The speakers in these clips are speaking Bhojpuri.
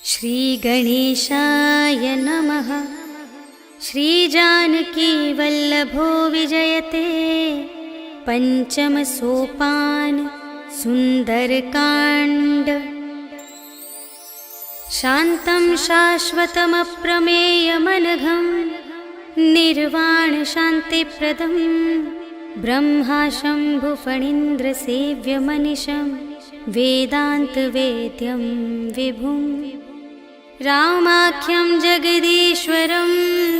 श्रीगणेशाय नमः। श्रीजानकीवल्लभो विजयते पञ्चमसोपान सुन्दरकाण्ड। शान्तं शाश्वतमप्रमेयमनघं निर्वाणशान्तिप्रदं ब्रह्मा शम्भुफणीन्द्रसेव्यमनिशं वेदान्तवेद्यं विभुम्। रामाख्यं जगदीश्वरं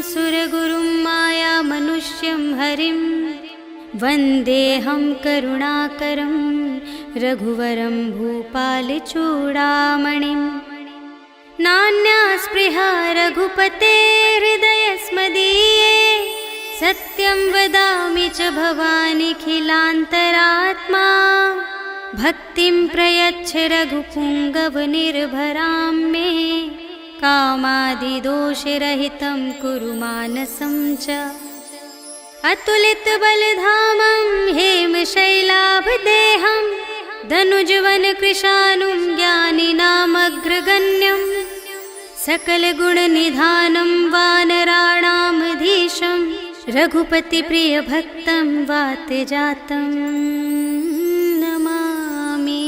सुरगुरुं मायामनुष्यं हरिं वन्देऽहं करुणाकरं रघुवरं भूपालचूडामणिं। नान्या स्पृहा रघुपते हृदयस्मदीये सत्यं वदामि च भवानिखिलान्तरात्मा। भक्तिं प्रयच्छ रघुपुङ्गवनिर्भरां मे कामादिदोषरहितं कुरु मानसं च। अतुलितबलधामं हेमशैलाभदेहं धनुजवनकृशानुं ज्ञानिनामग्रगण्यं सकलगुणनिधानं वानराणामधीशं रघुपतिप्रियभक्तं वातजातं नमामि।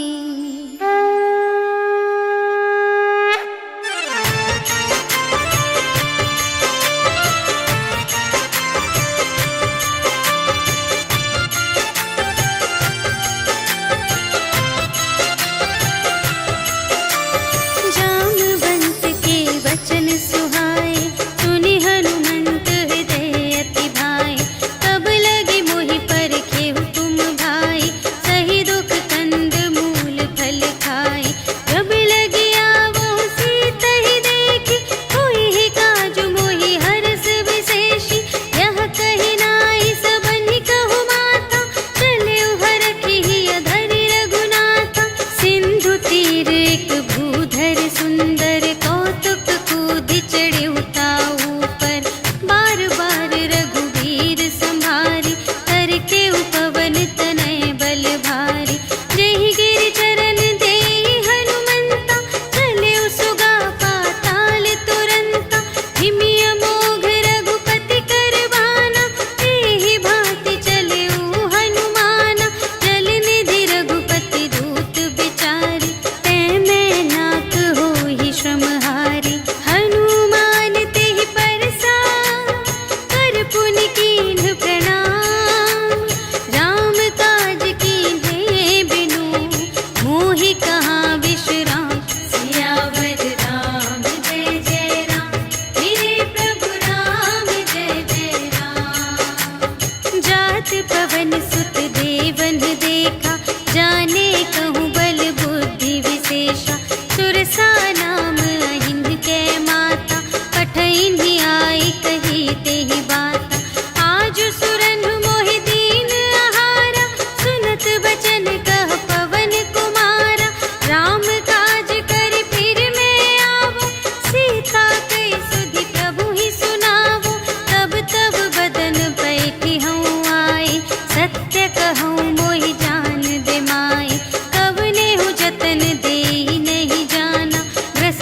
जामवंत के वचन सुहाए सुनि हनुमंत हृदय अति भाए। तब लगे मोहि परखे तुम भाई सही दुख कंद मूल फल खाए। जब लगे आवो सीत ही देखी कोई ही काज मोहि हरस विशेषी। यह कही नाई सबनि कहु माता चले हरखी अधरि रघुनाथा। सिंधु तीर एक भूधर सुंदर कौतुक कूदि चढ़े उताऊ पर। बार बार रघुवीर संभारी करके उपवन तनय बल भारी। जेहि गिरि चरण देहि हनुमंता चले सुगा पाताल तुरंता। हिमि अमोघ रघुपति कर बाना एहि भांति चले हनुमाना। जल निधि रघुपति दूत बिचारी तै मैं नाक होहि श्रमहारी। हनुमान तेहि परसा कर पुनि कीन्ह प्रणाम। राम काज कीन्हे बिनु मोहि कहाँ विश्राम। सियावर राम जय जय राम मेरे प्रभु राम जय जय राम। जात पवन सुत देवन देखा जाने कहूँ बल बुद्धि विशेषा। सुरसा नाम अहिंद के माता पठइन्हि आई कही तेहि बाता। आज सुरन मोहि दीन आहारा सुनत बचन कह पवन कुमारा। राम काज करि फिर मैं आवो सीता कई सुधि प्रभु ही सुनावो। तब तब बदन बैठी हूँ आई सत्य कहूँ मोहि जान दे माई। कवने हूँ जतन देहि नहीं जाना ग्रस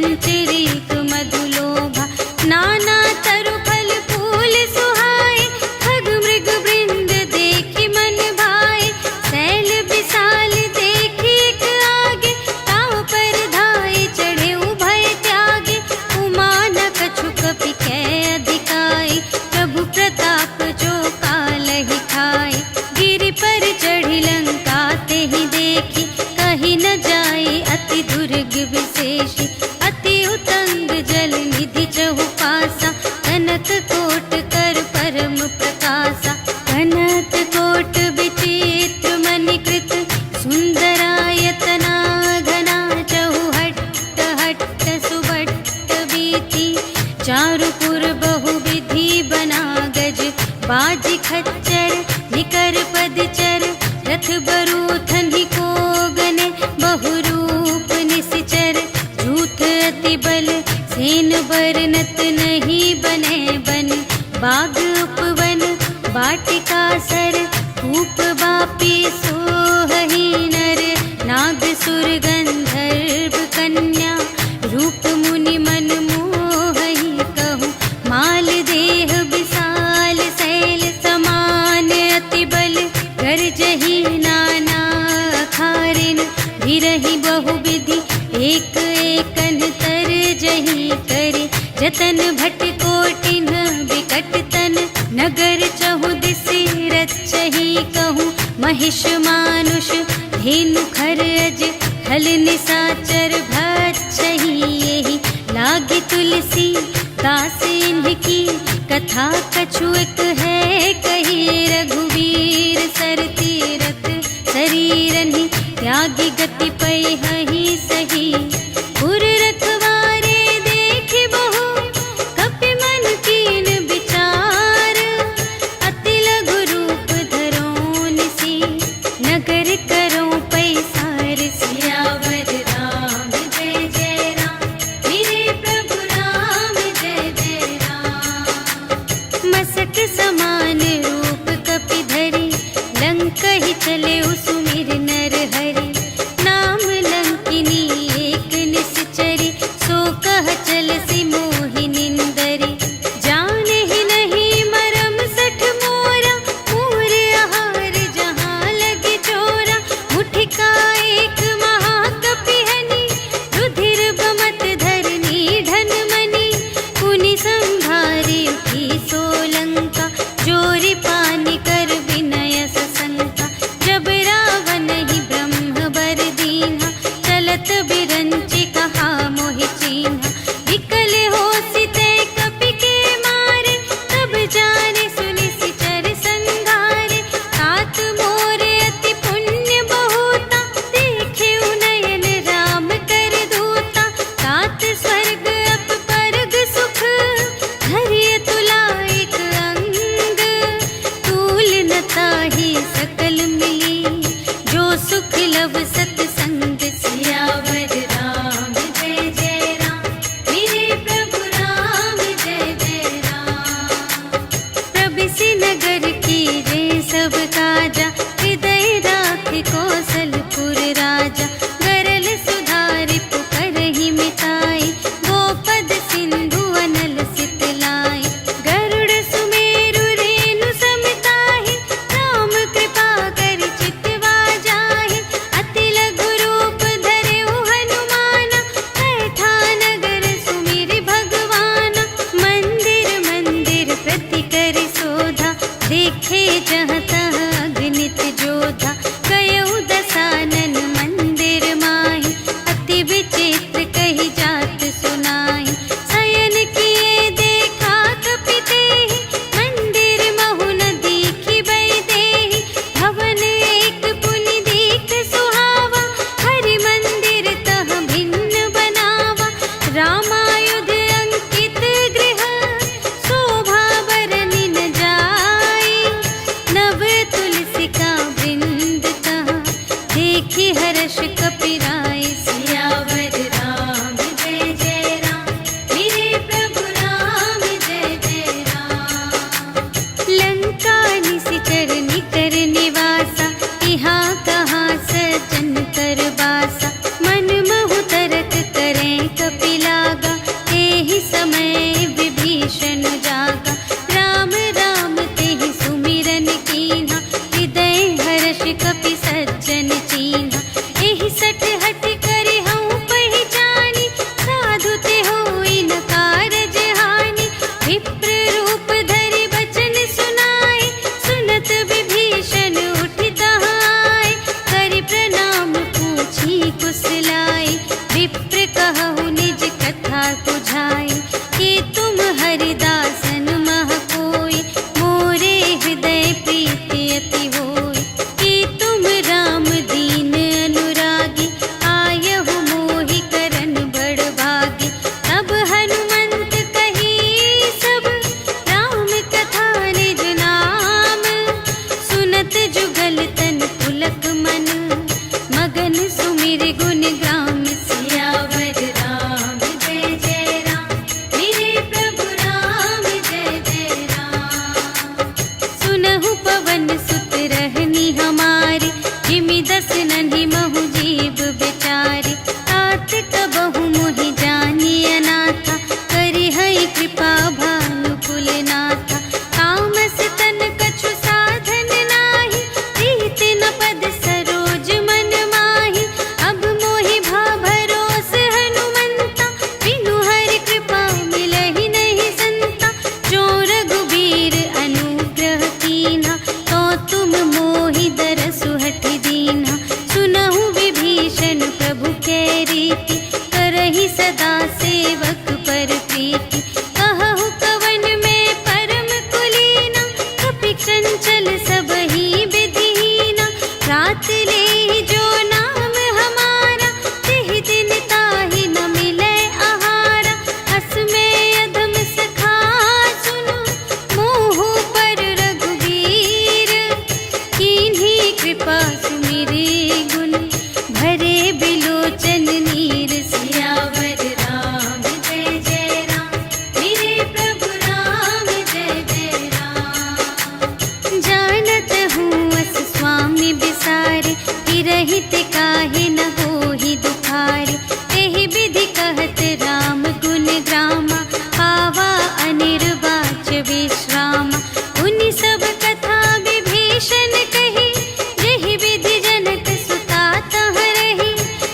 चंचरीक मधुलोभा नाना तरु फल फूल सुहाए खग मृग वृंद देखि मन भाए शैल विशाल देखि एक आगे ताव पर धाये चढ़े उभय त्यागे उमा न कछु कपि कै अधिकाई प्रभु प्रताप जो कालहि खाए गिरि पर चढ़ी लंका ते ही देखी कही न जाए अति दुर्ग विशेषी अति उतंग जल निधि चहुपासा कनक कोट कर परम प्रकाशा कनक कोट विचित्र मणिकृत सुंदरायतना घना चहुहट्ट हट्ट सुभट्ट बीति चारुपुर बहुविधि बना गज बाजी खच्चर निकर पदचर रथ बरूथन ही को गने बहुरूप निश्चर झूठ अति बल सेन बरनत नहीं बने बन बाग उपवन वाटिका सर कूप बापी सोहहि नर नाग सुर गंधर्व कन्या रूप मुनि मन मोहहि कहूँ माल देह विशाल शैल समान अति बल गर्जहि नाना अखारिन भिरहि बहुविधि एक एकन तर जहि करे जतन भट कोटिन विकट तन नगर चहु दिसि रचहि कहूँ महिष मानुष धेनु खर अज खल निसाचर भक्षहि यहि लागे तुलसी दास इनकी कथा कछुएक है कही रघुवीर सर तीरथ शरीरनि त्यागी गति पै हहि सही पुर रखवारे देखि बहु कपि मन कीन विचार अति लघु रूप धरो निसी नगर करो पैसार सियावर राम जय जय राम मेरे प्रभु राम जय जय राम मसक समान रूप कपि धरि लंक ही चले सुमिर नर हरि नाम लंकिन समझाए कि तुम हरिदासन मह कोई, मोरे हृदय प्रीति अति होय। कि तुम राम दीन अनुरागी, आयहु मोहि करन बड़ भागी। तब हनुमंत कही सब राम कथा निज नाम, सुनत जुगल तन पुलक मन, मगन सुमिर गुण ग्राम। सियावर राम जय जय राम, मेरे प्रभु राम जय जय राम। सुनहु पवन सुत रहनी हमारी, जिमि दस नन्हि महु जीव बिचारी। तात कबहु मोहि जानी अनाथा, करिहै कृपा भानु कुलनाथा। तामस तन कछु साधन नाही, प्रीति न पद सरोज मन माही। अब मोहि भा भरोस हनुमंता, बिनु हरि कृपा मिलहि नहीं संता। जो रघुबीर अनुग्रह कीन्हा, तो तुम मोहि दरसु हठि दीन्हा। सुनहु विभीषण प्रभु कै रीति, करहि सदा सेवक पर प्रीति। कहहु कवन में परम कुलीना, कपि चंचल सबहि विधिहीना। रात लेहि जो नाम हमारा, तिहि दिन ताहि न मिलै आहारा। अस में अधम सखा सुनो, मोहु पर रघुबीर। कीन्ही कृपा सुमिरि गुण, भरे बिलोचन नीर। सियावर राम जय जय राम, मेरे प्रभु राम जय जय राम। जानत हूँ अस स्वामी बिसारे, हिरहित काहे न होहि दुखारे। एहि विधि कहत राम गुण ग्रामा, पावा अनिर्वाच विश्रामा। उनि सब कथा विभीषण कही, जेहि विधि जनक सुता तह रही।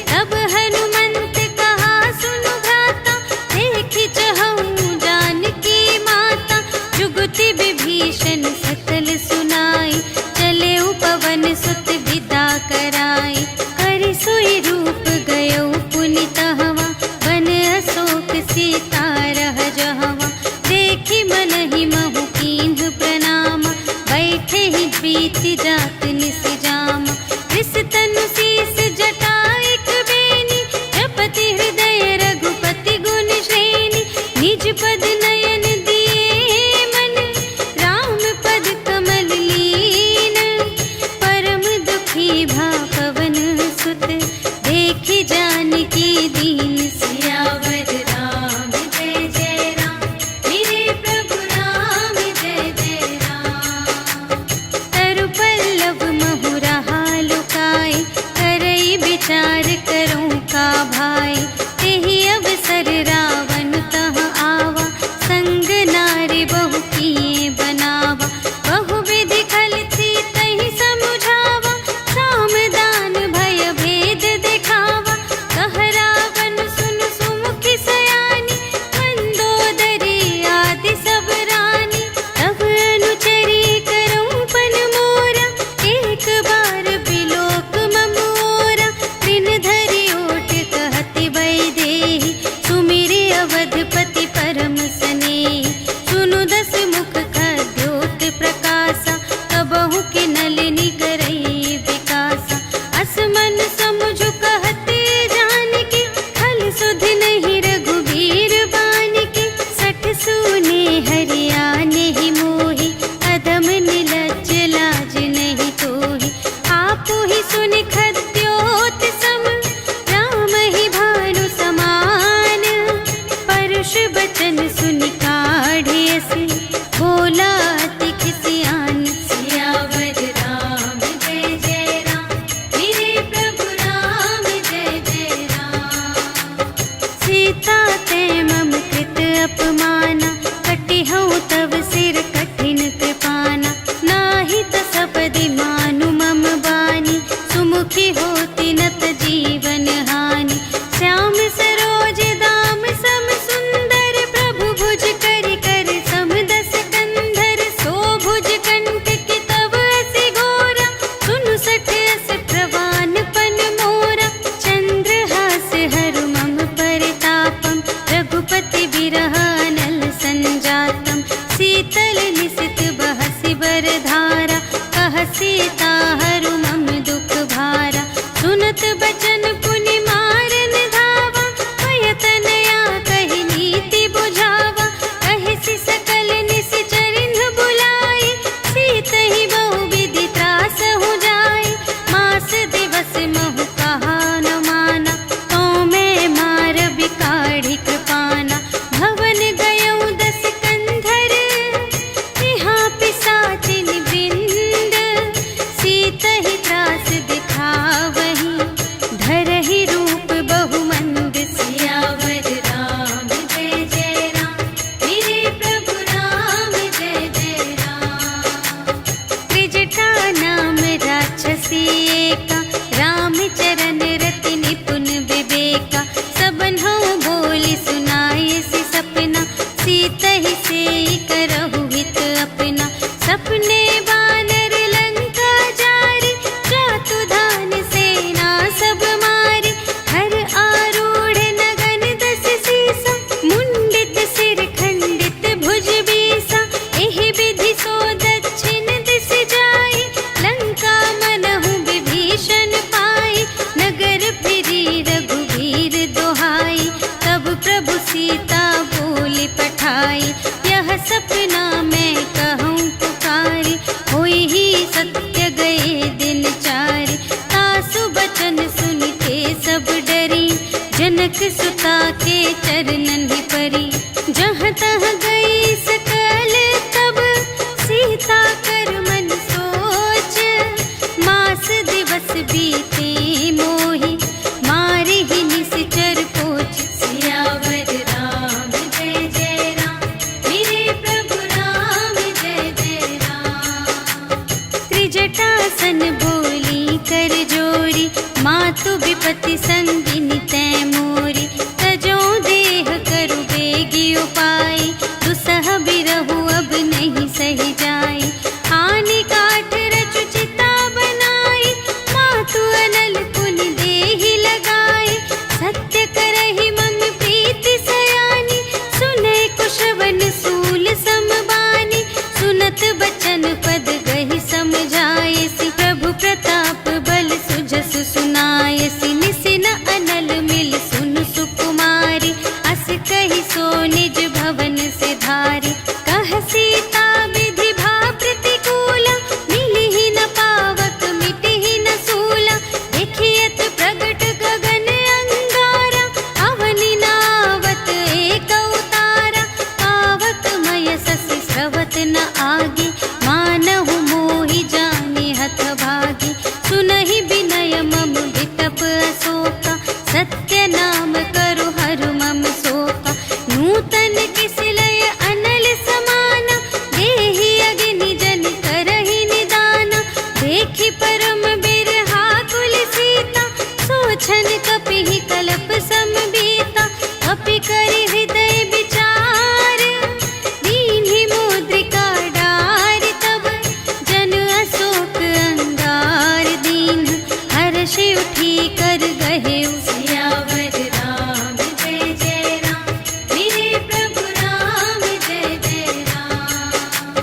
तब हनुमंत कहा सुनु भ्राता, देखि चहऊँ जानकी माता। जुगति विभीषण सकल सुनाई, चले पवन सुत विदा कराई। करि सोई रूप गयो पुनि तहवा, वन अशोक सीता रह जहवा। देखि मनहि महु कीन्ह प्रणामा, बैठे ही प्रीति जात निस जामा। रिस तनु शीस जटा एक बेनी, जपति हृदय रघुपति गुण श्रेणी। निज पद नयन दिए मन, राम पद कमल लीन। परम दुखी भा पवन सुत, देखि जानकी दीन। सियावर राम जय जय राम, मेरे प्रभु राम जय जय राम। तरु पल्लव महु रहा लुकाई, करई विचार करूँ का भाई। तेहि अवसर रावण तह आवा, संग नारी बहु किए बनावा। बहु विधि खल थी तहि समुझावा, साम दान भय भेद दिखावा। कह रावण सुन सुमुखि सयानी, मंदोदरी आदि सब रानी। तब अनुचरी करऊँ पन मोरा, एक बार बिलोक ममोरा। दिन धरि ओट कहति वैदेही, सुमिरि अवधपति परम स्नेही। सुनु दस मुख खद्योत प्रकाशा, कबहु के नलिनी करई विकासा। अस मन समुझु कहते जानकी, खल सुध नहीं रघुबीर बानिकी। सठ सूने हरियाने ही मोहि, अधम निलज्ज लाज नहीं तोहि। आपु ही सुनि खद्योत सम, राम ही भानु समान। परुष बचन सुनि काढ़िय से, बोला अति खिसियान। सियावर राम जय जय राम, मेरे प्रभु राम जय जय राम। सीता ते मम कृत अपमाना, कटिहउँ तव सिर कठिन कृपाना। नाही त सपदि मानु मम बानी, सुमुखी होति नत जीवन हानि। श्याम सरोज दाम सम सुंदर, प्रभु विरह अनल संजातम, शीतल निशित बहसि बरधारा, कह सीता हरु मम दुख भारा। सुनत बचन पुनि मारन धावा, भयतनया कहि नीति बुझावा। कहिसि सकल निशिचरिन बुलाई, सीतहि बहु विधि त्रासहु जाई। मास दिवस महु कहा न माना, तो मैं मार बिकाढ़ी कृपाना। भवन गयउ 10 कंधर, यहाँ पिशाचिन वृंद। सीतहि त्रास दिखावही, धरहि रूप बहुमंद। सियावर राम जय जय राम, मेरे प्रभु राम जय जय राम। त्रिजटा नाम राक्षसी एका, रामचरण रति निपुण विवेका। सबन्हु बोली सुनायसि सपना, सीतहि सेई करहु हित अपना। सपने बानर लंका जारी, जातु धान सेना सब मारी। हर आरूढ़ नगन 10 सीसा, मुंडित सिर खंडित भुज बीसा। एहि विधि सो दक्षिण दिस जाई, लंका मनहु विभीषण पाई। नगर फिरी रघुवीर दोहाई, तब प्रभु सीता बोली पठाई। यह सपना मैं कहूँ पुकारी, होई ही सत्य गए दिन चारि। तासु बचन सुनिते सब डरी, जनक सुता के चरणन ही परी। जहाँ तहाँ गई सकल तब, सीता कर मन सोच। मास दिवस बीते मोहि, मारे ही निशिचर पोछ। सियावर राम जय जय राम, मेरे प्रभु राम जय जय राम। त्रिजटासन बोली कर जोरी, मातु विपति संगिनी तै मोरी। तजो देह करु बेगी उपाय, दुसह बिरहु अब नहीं सही जाई। आने काठ रचु चिता बनाई, मातु अनल पुनि देहि लगाई। सत्य करहि मम प्रीति सयानी, सुनै कुशवन सूल समबानी। सुनत बचन पद गहि समझायसि, प्रभु प्रताप बल सुजसु सुनायसि। निसिन अनल मिल सुन सुकुमारी, अस कहि सो निज भवन से धारी। कह सीता विधि भा प्रतिकूला, मिलिहि न पावक मिटिहि न सूला। देखियत प्रगट गगन अंगारा, अवनि नावत एक अवतारा। पावक मय ससि स्रवत न आगे, मानहु मोहि जानि हत भागी। सुनहि विनय मम विटप अशोका, सत्य नाम करु हरु मम शोका। नूतन किस लय अनल समाना, देहि अग्नि जन करहि निदाना। देखि परम बिरहा कुल सीता, सोछन कपिहि कलप समबीता। कपि करि हृदय विचार, दीन्हि मुद्रिका डारि। तब जन अशोक अंगार दीन, हर्षि उठी कर गहेउ। सियावर राम जय जय राम, मेरे प्रभु राम जय जय राम।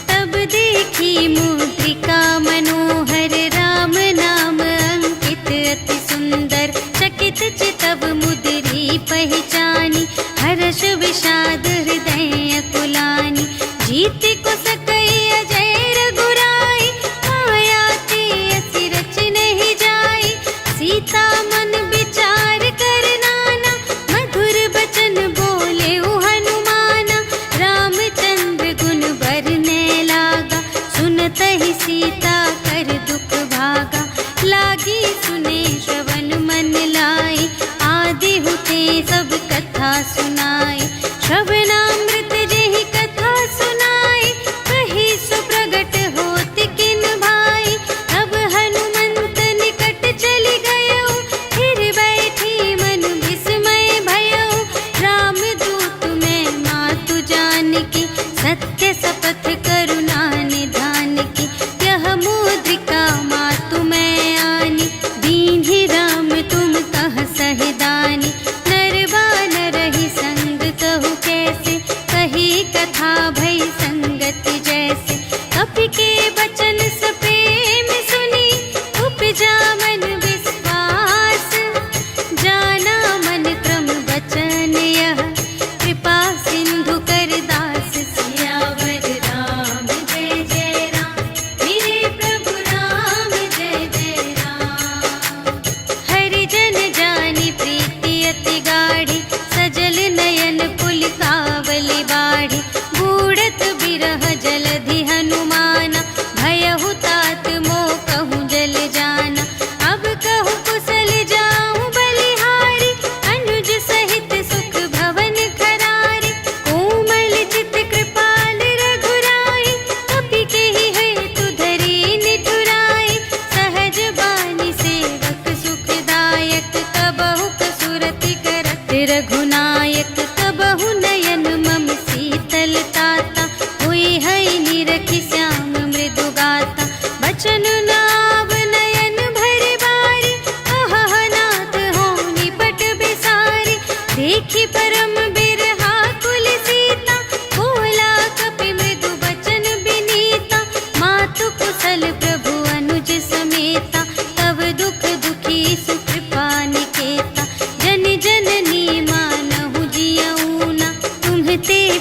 तब देखी मुद्रिका मनोहर, राम नाम अंकित अति सुंदर। चकित चितव मुद्री पहचानी, हर्ष विषाद हृदय अकुलानी। जीति को सकई अजय रघुराई, माया ते असि रच नहीं जाई। सीता मन विचार कर नाना, मधुर बचन बोले हनुमाना। रामचंद्र गुण बरने लागा, सुनतहि सीता कर दुख भागा। लागी सुने श्रवण मन लाई, आदि हुते सब कथा सुनाई। श्रवणामृत जेहि कथा सुनाई, कही सो प्रगट होत किन भाई। तब हनुमंत निकट चली गयो, फिर बैठी मन विस्मय भयो। रामदूत मैं मातु जानकी, सत्य शपथ करुणा निधान की। यह मुद्रिका मातु मैं आनी, दीन्हि राम तुम कह सहिदानी। नर बानर ही संग कहु के,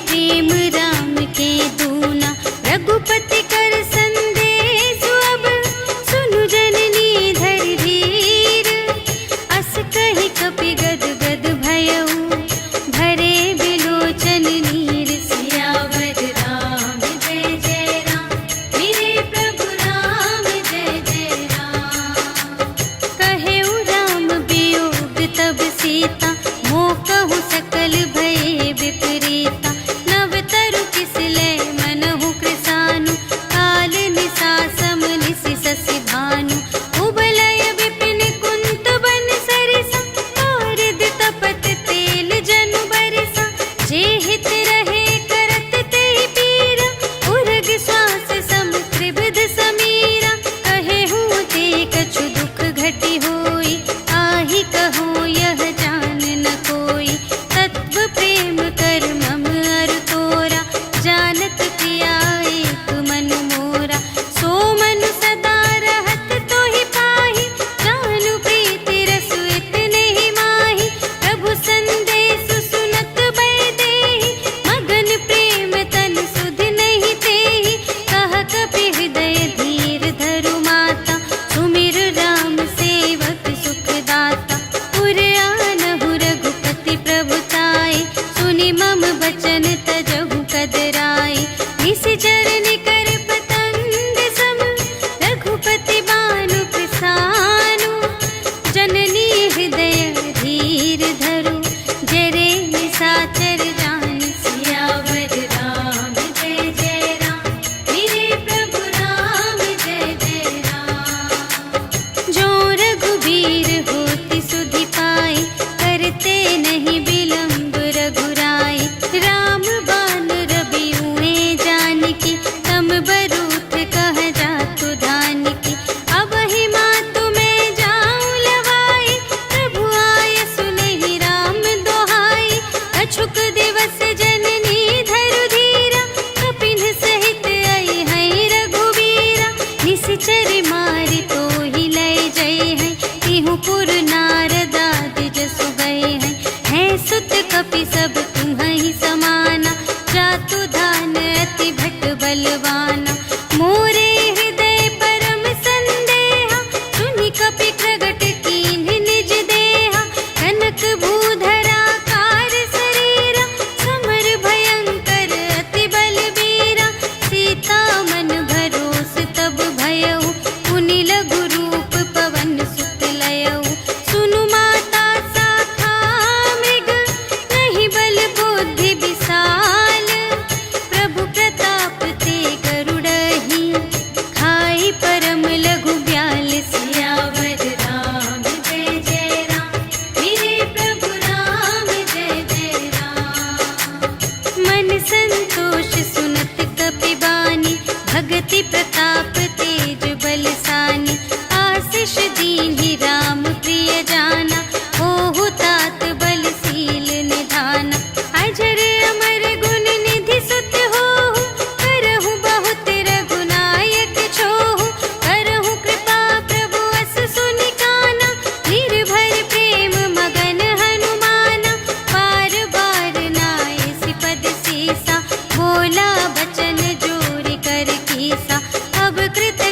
प्रेम राम के दूना। रघुपति कर संदेश अब सुनु जननी धर धीर। अस कहि कपि गद गद भयउ भरे बिलोचन नीर। सियावर राम जय जय राम, मेरे प्रभु राम जय जय राम। कहेउ राम वियोग तब सीता, मोकहु सकल भये विपरीता। नव तरु किस लय मनहु कृसानु, काल निसा सम निसि ससि भानु। उबलय विपिन कुंत बन सरिसा, पारद तपत तेल जनु बरिसा। जे हित रहे करत तेहि पीरा, उरग श्वास सम त्रिविध समीरा। कहेहु ते कछु दुख घटी होई, आहि कहो यह जान न कोई। तत्व प्रेम कर मम अरु तोरा, जानत पिया एक मन मोरा। सो मन सदा रहत तोहि पाहि, जानु प्रीति रसु इतने ही माहि। प्रभु संदेश सुनत बै देहि, मगन प्रेम तन सुध नहीं तेहि। कह कपि हृदय धीर धरु माता, सुमिर राम सेवक सुख दाता। पुर आनहु रघुपति प्रभुताई, सुनि मम बचन तजहु कदराई। निशिचर निकर पतंग सम, रघुपति बानु प्रसानु। जननी हृदय धीर धरु, जरे निशाचर जान। सियावर राम जय जय राम, मेरे प्रभु राम जय जय राम। जो रघुबीर होति सुधि पाई, करते नहीं विलंब रघुराई। राम बान रबिउए जानकी, तम बरूथ कह जातु धानकी। अब ही मातु मैं जाऊं लवाई, प्रभु आय सुनहि राम दोहाई। अछुक दिवस जननी धरु धीरा, कपिन सहित आई हैं रघुबीरा। निशिचर मारि तोहि लय जय हैं, तिहु पुर नारद आदि जसु गए हैं। हैं सुत कपि सब तुम्हि समाना, जातु धान अति भट बलवाना। मोरे हृदय परम संदेहा, सुनि कपि प्रगट कीन्ह निज देहा। कनक भूधरा कार शरीरा, समर भयंकर अति बलबीरा। सीता मन भरोस तब भयउ, पुनि लघु रूप पवन सुत लयउ। सुनु माता शाखा मृग, नहीं बल बुद्धि विशाल। प्रभु प्रताप ते गरुड़हि, खाई परम लघु ब्याल। सियावर राम जय जय राम, मेरे प्रभु राम जय जय राम। मन संतोष सुनत कपि बानी, भगति प्रताप तेज बलसानी। आशीष दीन्हि राम प्रिय जाना, होहु तात बलशील निधाना। अजर अमर गुण निधि सुत होहु, करहु बहुत रघुनायक छोहु। करहु कृपा प्रभु अस सुनि काना, निर्भर प्रेम मगन हनुमाना। बार बार नायसि पद सीसा, बोला बचन जोरि कर कीसा। अब कृत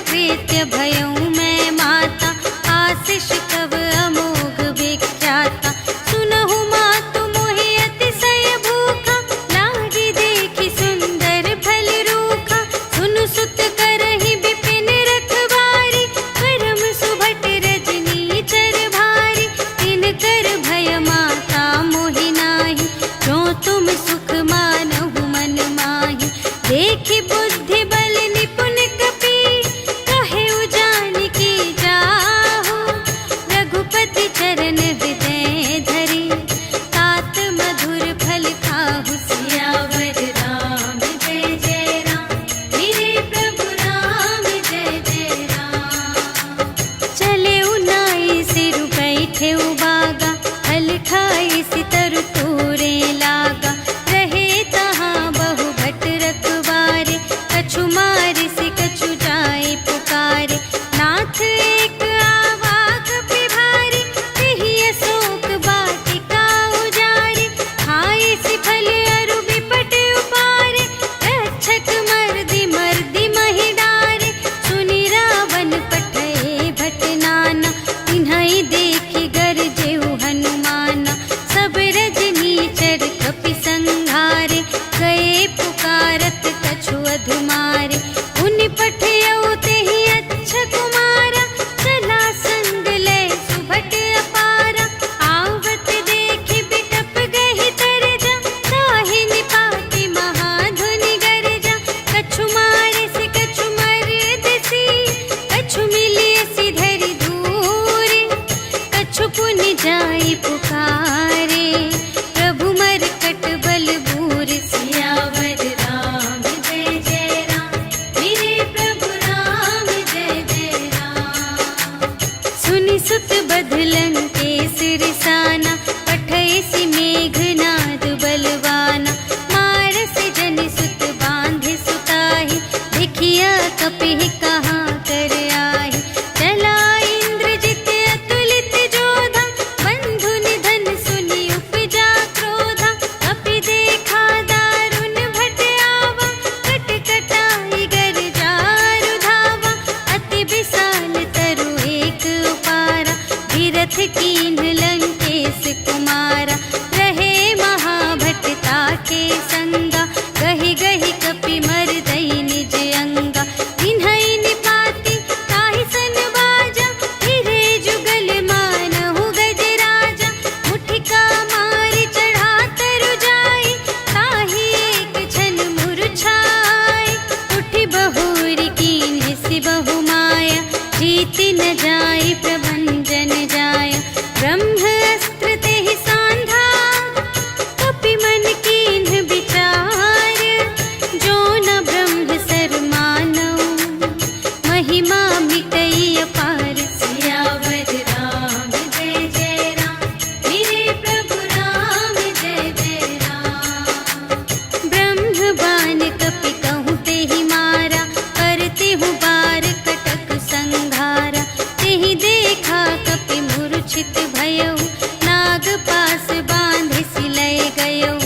जाय प्रभंजन जाय। ब्रह्म अस्त्र तेहि सांधा कपि मन कीन्ह विचार। जो न ब्रह्म सर मानव महिमा मिटई अपार। सियावर राम जय जय राम, मेरे प्रभु राम जय जय राम। ब्रह्म बाण कपि कहूँ तेहि मारा, करते हूँ बार कटक संघारा। तेहि देखा कपि मूर्छित भयउ, नाग पास बांधे सिलय गयउ।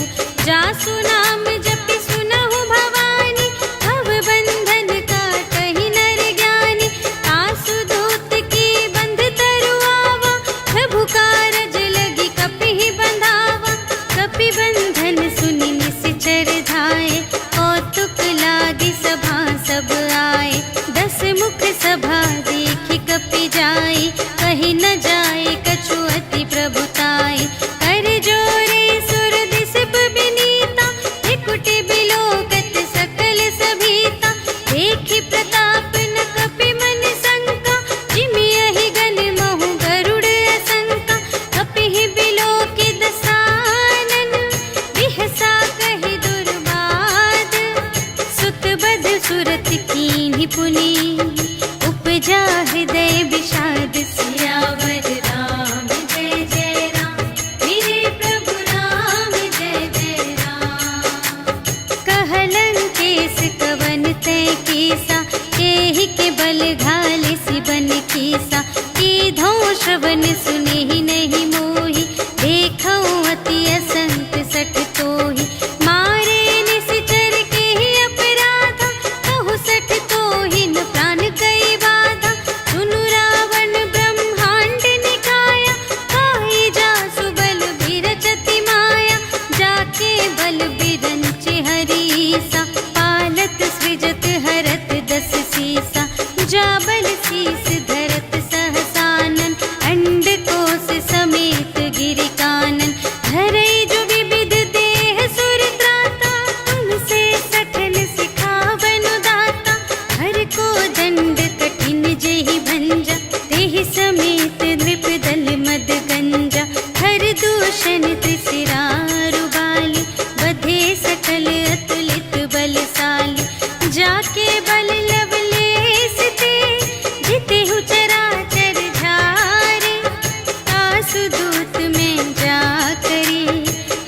जासु नाम जपि सुनहु भवानी, भव बंधन काटहि नर ज्ञानी। आसु दूत की बंध तरुआवा, प्रभु कारज लगी कपिहि बंधावा। कपि बंधन सुनि निश्चर धाये, कौतुक लागी सभा सब आए। 10 मुख सभा देखि कपि जाई, कहि न जाए कछु अति प्रभुताई। कर जोरे सुर दिसप बिनीता, त्रिकुटि बिलोकत सकल सभीता। देखि प्रताप न कपि मन शंका, जिमियहि गन महु गरुड़ असंका। कपिहि बिलोकि दसानन, बिहसा कहि दुर्बाद। सुत बध सुरत कीन्हि पुनि, उपजा हृदय विषाद। सियावर राम जय जय राम, मेरे प्रभु राम जय जय राम। कहलन केस कवन तै कीसा, केहि के बल घाले सिबन कीसा। कीधौं श्रवण सुनेहि नहीं मोहि, देखौं अति असंत सठ तोहि। मारे निश्चर केहि अपराधा, कहु सठ तोहि न प्राण कई बाधा। सुनु रावण ब्रह्मांड निकाया, काई जासु बल बिरचति माया। जाके बल बिरंचि हरीसा, पालत सृजत हरत 10 सीसा। जा बल शीस धरत सहसानन, अंड कोश समेत गिरि कानन। धरई जो विविध देह सुर त्राता, तुमसे सठन सिखावनु दाता। हर को दंड कठिन जेहि भंजा, तेहि समेत नृप दल मद गंजा। हर दूषण त्रिशिरारु बाली, बधे सकल अतुलित बलशाली। जाके बल लवलेश ते, जितेहु चराचर झारे। आसु दूत में जा करी,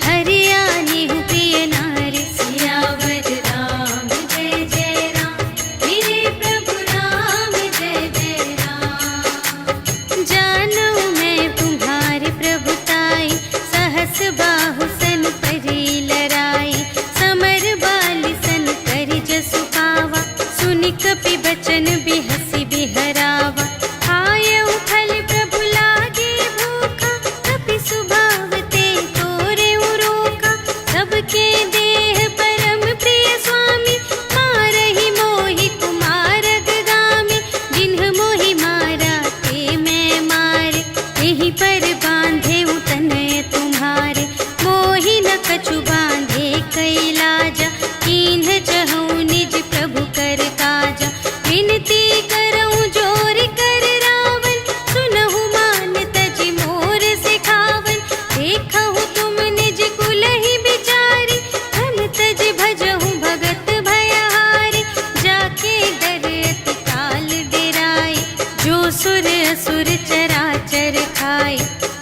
हरियानेहु प्रिय नारी। सियावर राम जय जय राम, मेरे प्रभु राम जय जय राम। जानऊ मैं तुम्हारे प्रभुताई, सहस बाहु सन परि लराई। समर बाली सन करि जसु पावा, सुनि कपि बचन बिहसि बिहरावा। आयऊ फल प्रभु लागे भूखा, कपि सुभाव ते तोरेउ रोका। सबके देह परम प्रिय स्वामी, मारहि मोहि कुमारग गामी। जिन्ह मोहि मारा ते मैं मारे, एहि पर बांधेउ तनय तुम्हारे। मोहि न कछु बांधे कैलाजा, कीन्ह चहु निज प्रभु कर काजा। विनती करऊं जोर कर रावण, सुनहु मान तजि मोर सिखावन। देखहु तुम निज कुलहि बिचारी, धन तज भजहु भगत भयहारी। जाके डर अति काल डेराए, जो सुर असुर चराचर खाए।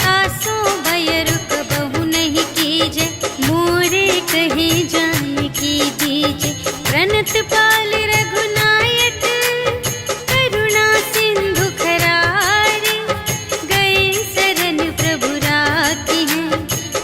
आसो भय रुक बहु नहीं कीजे, मोरे कहे जाय की दीजे। प्रणत पाल रघुनायक, करुणा सिंधु खरारे। गए शरण प्रभु राखी हैं,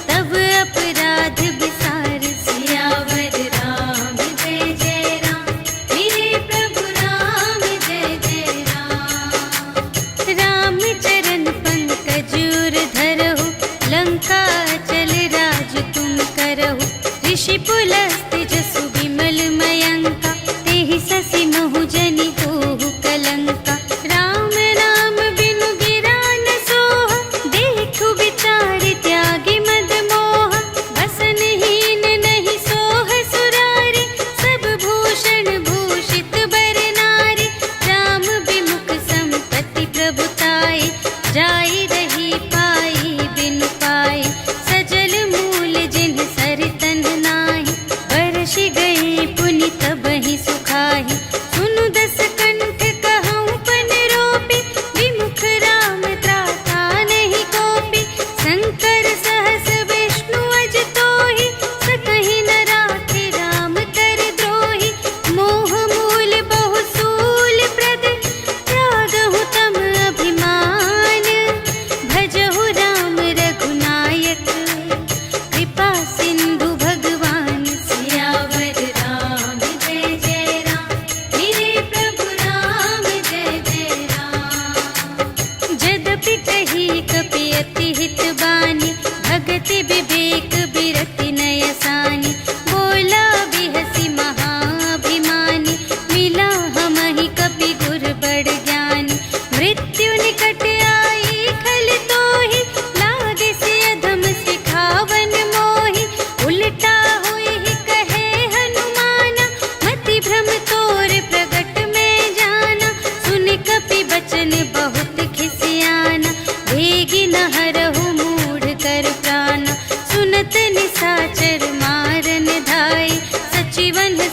तब अपराध बिसार। सियावर राम जय जय राम, मेरे प्रभु राम जय जय राम। राम चरण पंकज उर धरहु, लंका चल राज तुम करहु। ऋषि पुलस्त्य जसु विमल मयंका, तेहि ससि महु जनि होहु कलंका। राम नाम बिनु गिरा न सोहा, देखु विचार त्यागी मद मोहा। बसनहीन नहीं सोह सुरारी, सब भूषण भूषित बर नारी। राम विमुख संपत्ति प्रभु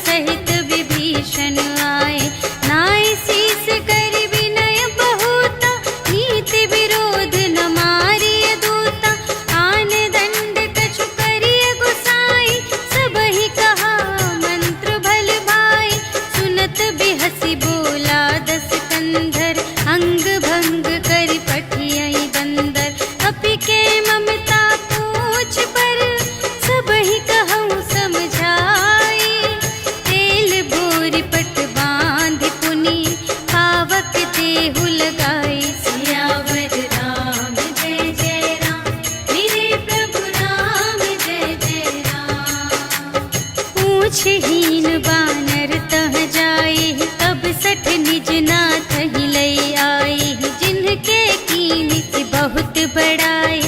सहित विभीषण आए। नाय शीस कर विनय बहुता, नीति विरोध न मारिय दूता। आन दंड कछु करिय गुसाई, सबहि कहा मंत्र भल भाई। सुनत बिहसी बोला दस कंधर, अंग भंग करि पठियहि बंदर। कपि के ममता पूछ पर, सबहि कहउँ समझाई। तेल बोरि पट बाँधि पुनि, पावक देहु लगाई। सियावर राम जय जय राम, मेरे प्रभु राम जय जय राम। पूछहीन बानर तह जाई, तब सठ निज नाथ ही लई आई। जिनके कीन्हि बहुत बड़ाई,